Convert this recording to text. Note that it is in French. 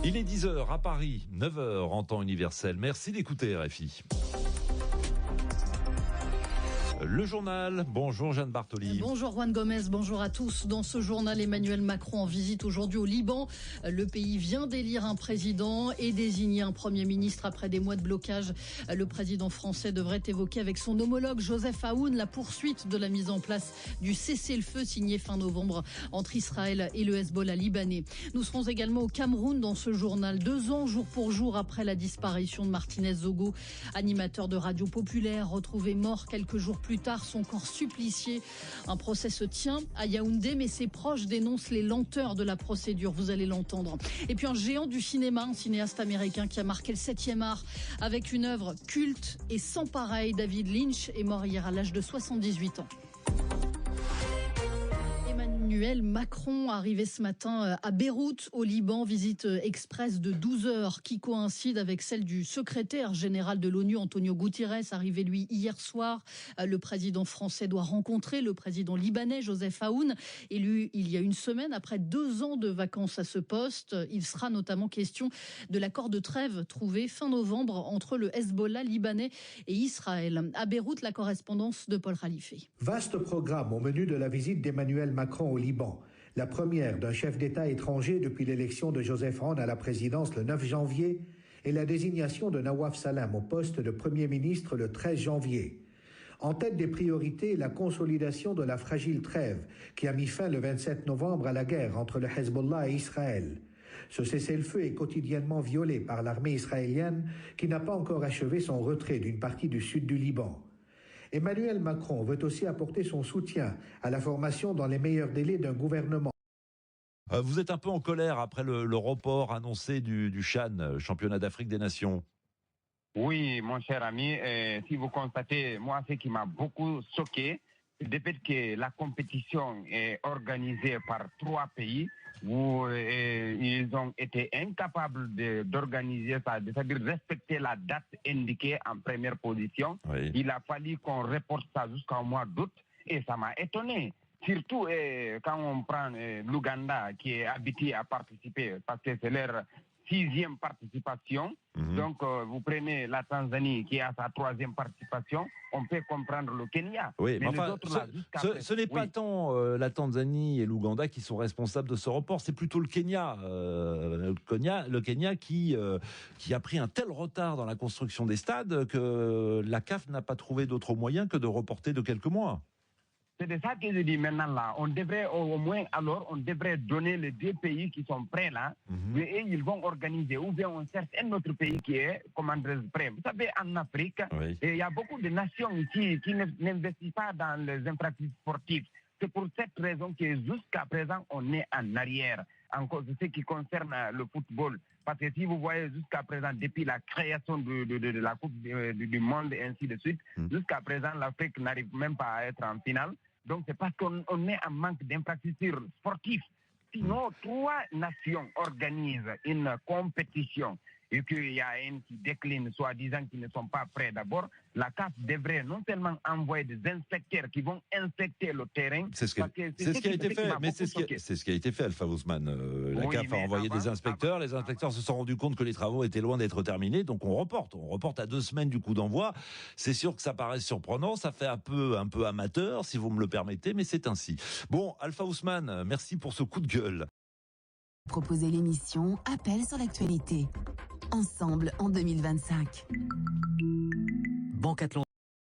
Il est 10h à Paris, 9h en temps universel. Merci d'écouter RFI. Le journal, bonjour Jeanne Bartoli. Bonjour Juan Gomez, bonjour à tous. Dans ce journal, Emmanuel Macron en visite aujourd'hui au Liban. Le pays vient d'élire un président et désigner un premier ministre après des mois de blocage. Le président français devrait évoquer avec son homologue Joseph Aoun la poursuite de la mise en place du cessez-le-feu signé fin novembre entre Israël et le Hezbollah libanais. Nous serons également au Cameroun dans ce journal. 2 ans jour pour jour après la disparition de Martinez Zogo, animateur de radio populaire, retrouvé mort quelques jours plus tard, son corps supplicié. Un procès se tient à Yaoundé, mais ses proches dénoncent les lenteurs de la procédure, vous allez l'entendre. Et puis un géant du cinéma, un cinéaste américain qui a marqué le 7e art avec une œuvre culte et sans pareil. David Lynch est mort hier à l'âge de 78 ans. Emmanuel Macron arrivé ce matin à Beyrouth, au Liban, visite express de 12 heures qui coïncide avec celle du secrétaire général de l'ONU, Antonio Guterres, arrivé lui hier soir. Le président français doit rencontrer le président libanais, Joseph Aoun, élu il y a une semaine après 2 ans de vacances à ce poste. Il sera notamment question de l'accord de trêve trouvé fin novembre entre le Hezbollah libanais et Israël. À Beyrouth, la correspondance de Paul Khalife. Vaste programme au menu de la visite d'Emmanuel Macron au Liban. La première d'un chef d'État étranger depuis l'élection de Joseph Aoun à la présidence le 9 janvier et la désignation de Nawaf Salam au poste de Premier ministre le 13 janvier. En tête des priorités, la consolidation de la fragile trêve qui a mis fin le 27 novembre à la guerre entre le Hezbollah et Israël. Ce cessez-le-feu est quotidiennement violé par l'armée israélienne qui n'a pas encore achevé son retrait d'une partie du sud du Liban. Emmanuel Macron veut aussi apporter son soutien à la formation dans les meilleurs délais d'un gouvernement. Vous êtes un peu en colère après le report annoncé du CHAN, championnat d'Afrique des Nations. Oui, mon cher ami, si vous constatez, moi, ce qui m'a beaucoup choqué, c'est le fait que la compétition est organisée par 3 pays où ils ont été incapables d'organiser ça, c'est-à-dire respecter la date indiquée en première position. Oui. Il a fallu qu'on reporte ça jusqu'au mois d'août et ça m'a étonné. Surtout quand on prend l'Ouganda qui est habitué à participer parce que c'est leur 6e participation. Donc, vous prenez la Tanzanie qui a sa 3e participation, on peut comprendre le Kenya. Oui, mais enfin, ce n'est pas tant la Tanzanie et l'Ouganda qui sont responsables de ce report, c'est plutôt le Kenya. Le Kenya qui a pris un tel retard dans la construction des stades que la CAF n'a pas trouvé d'autre moyen que de reporter de quelques mois. C'est de ça que je dis maintenant là. On devrait au moins alors, on devrait donner les 2 pays qui sont prêts là, et ils vont organiser. Ou bien on cherche un autre pays qui est, comment dire, prêt. Vous savez, en Afrique, il y a beaucoup de nations ici qui n'investissent pas dans les infrastructures sportives. C'est pour cette raison que jusqu'à présent, on est en arrière, en cause de ce qui concerne le football. Parce que si vous voyez jusqu'à présent, depuis la création de la Coupe du Monde et ainsi de suite, jusqu'à présent, l'Afrique n'arrive même pas à être en finale. Donc c'est parce qu'on est en manque d'infrastructures sportives. Sinon, 3 nations organisent une compétition et qu'il y a une qui décline, soi-disant qu'ils ne sont pas prêts d'abord, la CAF devrait non seulement envoyer des inspecteurs qui vont inspecter le terrain. C'est ce qui a été fait, mais c'est ce qui a été fait, Alpha Ousmane. La CAF a envoyé des inspecteurs, les inspecteurs se sont rendus compte que les travaux étaient loin d'être terminés, donc on reporte à 2 semaines du coup d'envoi. C'est sûr que ça paraît surprenant, ça fait un peu amateur, si vous me le permettez, mais c'est ainsi. Bon, Alpha Ousmane, merci pour ce coup de gueule. Proposer l'émission Appel sur l'actualité. Ensemble en 2025. Banque Atlantique.